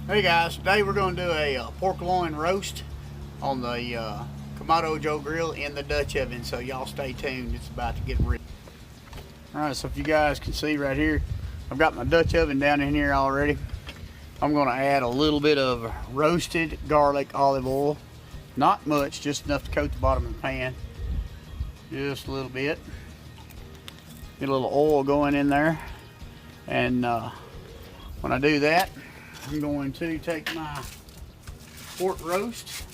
Hey guys, today we're going to do a pork loin roast on the Kamado Joe grill in the Dutch oven, so y'all stay tuned, it's about to get ready. Alright, so if you guys can see right here, I've got my Dutch oven down in here already. I'm going to add a little bit of roasted garlic olive oil, not much, just enough to coat the bottom of the pan, just a little bit. Get a little oil going in there, and when I do that, I'm going to take my pork roast,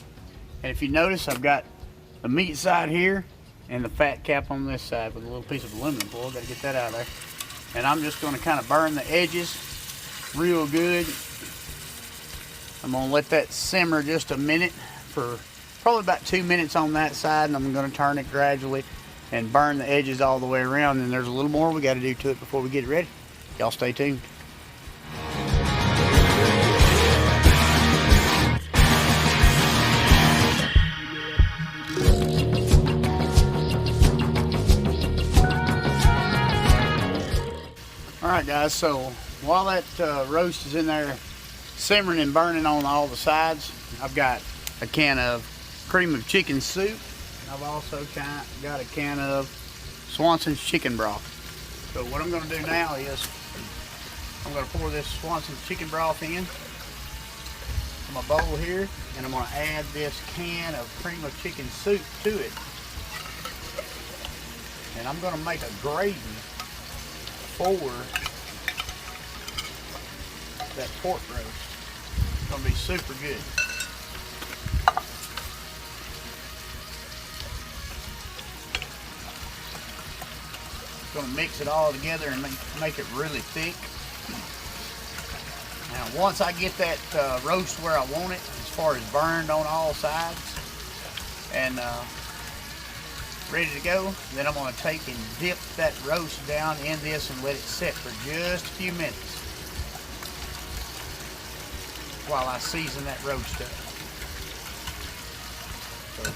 and if you notice, I've got the meat side here and the fat cap on this side with a little piece of aluminum foil. Got to get that out of there. And I'm just going to kind of burn the edges real good. I'm going to let that simmer just a minute, for probably about 2 minutes on that side, and I'm going to turn it gradually and burn the edges all the way around. And there's a little more we got to do to it before we get it ready. Y'all stay tuned. Alright guys, so while that roast is in there simmering and burning on all the sides, I've got a can of cream of chicken soup. I've also got a can of Swanson's chicken broth. So what I'm going to do now is I'm going to pour this Swanson's chicken broth in my bowl here, and I'm going to add this can of cream of chicken soup to it. And I'm going to make a gravy for that pork roast. It's going to be super good. Going to mix it all together and make it really thick. Now once I get that roast where I want it, as far as burned on all sides and ready to go, then I'm going to take and dip that roast down in this and let it sit for just a few minutes while I season that roast up. So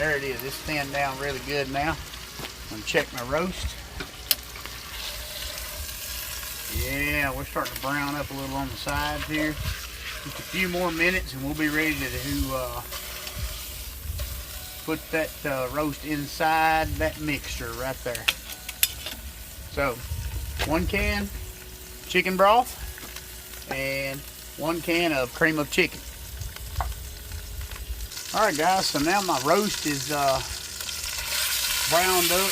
there it is, it's thinned down really good now. I'm going to check my roast. Yeah, we're starting to brown up a little on the sides here. Just a few more minutes and we'll be ready to put that roast inside that mixture right there. So 1 can chicken broth and 1 can of cream of chicken. Alright guys, so now my roast is browned up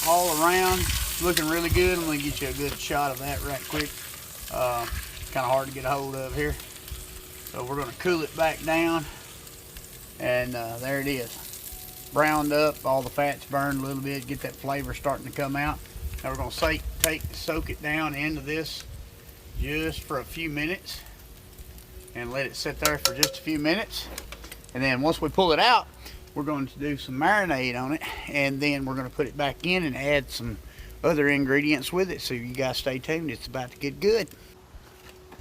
all around. Looking really good. I'm going to get you a good shot of that right quick. Kind of hard to get a hold of here. So we're going to cool it back down. And there it is. Browned up, all the fat's burned a little bit, get that flavor starting to come out. Now we're going to soak it down into this just for a few minutes and let it sit there for just a few minutes. And then once we pull it out, we're going to do some marinade on it, and then we're going to put it back in and add some other ingredients with it. So you guys stay tuned, it's about to get good.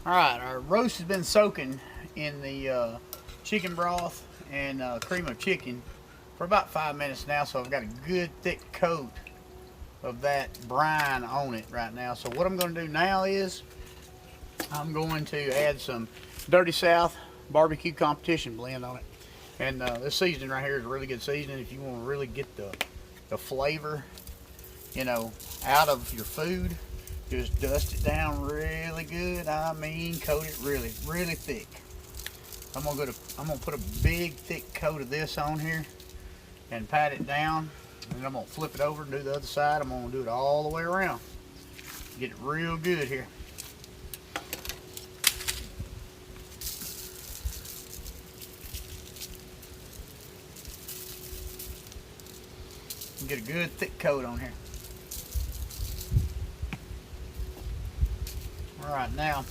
Alright, our roast has been soaking in the chicken broth and cream of chicken for about 5 minutes now, so I've got a good thick coat of that brine on it right now. So what I'm going to do now is I'm going to add some Dirty South barbecue competition blend on it. And this seasoning right here is a really good seasoning if you want to really get the flavor, you know, out of your food. Just dust it down really good. I mean, coat it really, really thick. I'm gonna put a big thick coat of this on here and pat it down, and then I'm gonna flip it over and do the other side. I'm gonna do it all the way around. Get it real good here. Get a good thick coat on here. Alright, now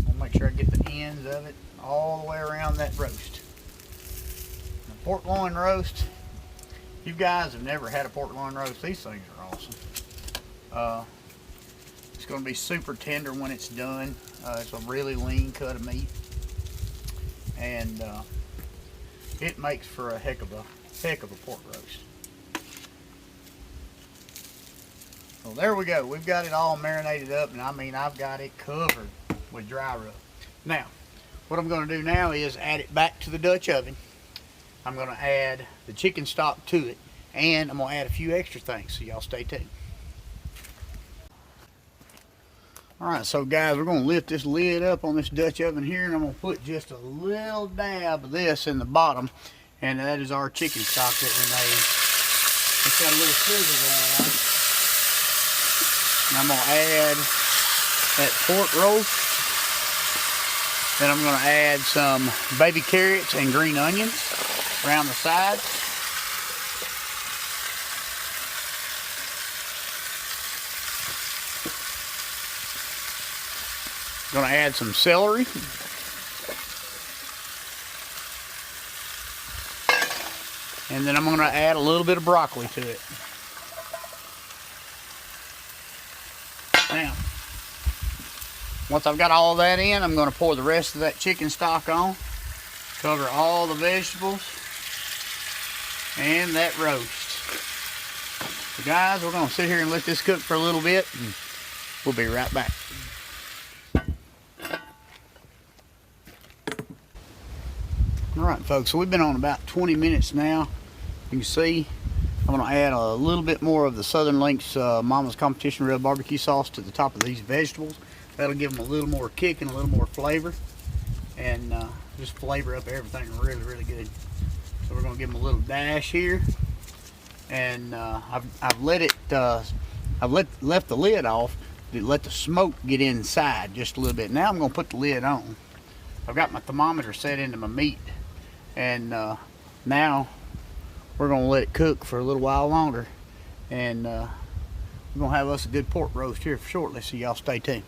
I'll make sure I get the ends of it all the way around that roast. The pork loin roast, if you guys have never had a pork loin roast, these things are awesome. It's going to be super tender when it's done. It's a really lean cut of meat, and it makes for a heck of a pork roast. Well, there we go. We've got it all marinated up, and I mean, I've got it covered with dry rub. Now, what I'm going to do now is add it back to the Dutch oven. I'm going to add the chicken stock to it, and I'm going to add a few extra things, so y'all stay tuned. Alright, so guys, we're going to lift this lid up on this Dutch oven here, and I'm going to put just a little dab of this in the bottom, and that is our chicken stock that we made. It's got a little sizzle going on. And I'm going to add that pork roast. Then I'm going to add some baby carrots and green onions around the sides. Going to add some celery. And then I'm going to add a little bit of broccoli to it. Now, once I've got all that in, I'm going to pour the rest of that chicken stock on. Cover all the vegetables and that roast. So guys, we're going to sit here and let this cook for a little bit, and we'll be right back. Alright folks, so we've been on about 20 minutes now. You can see I'm going to add a little bit more of the Southern Links Mama's Competition Rub barbecue sauce to the top of these vegetables. That'll give them a little more kick and a little more flavor, and just flavor up everything really, really good. So we're going to give them a little dash here, and I've let it left the lid off to let the smoke get inside just a little bit. Now I'm going to put the lid on. I've got my thermometer set into my meat, and now we're going to let it cook for a little while longer, and we're going to have us a good pork roast here shortly, so y'all stay tuned.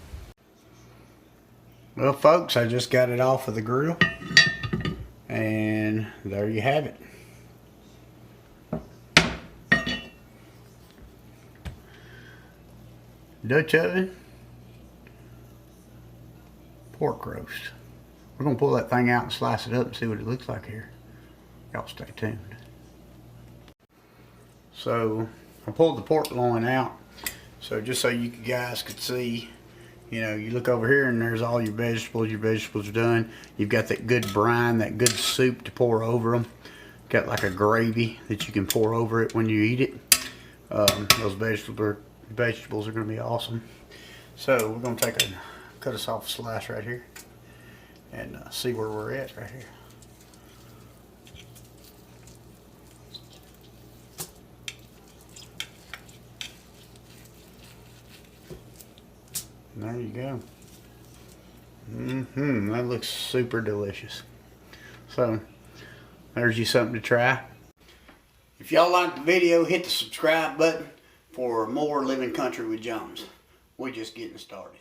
Well folks, I just got it off of the grill, and there you have it. Dutch oven pork roast. We're going to pull that thing out and slice it up and see what it looks like here. Y'all stay tuned. So I pulled the pork loin out, so just so you guys could see, you know, you look over here and there's all your vegetables. Your vegetables are done. You've got that good brine, that good soup to pour over them. Got like a gravy that you can pour over it when you eat it. Those vegetables are going to be awesome. So we're going to cut us off a slice right here and see where we're at right here. There you go. That looks super delicious. So there's you something to try. If y'all liked the video, hit the subscribe button for more Living Country with Jones. We're just getting started.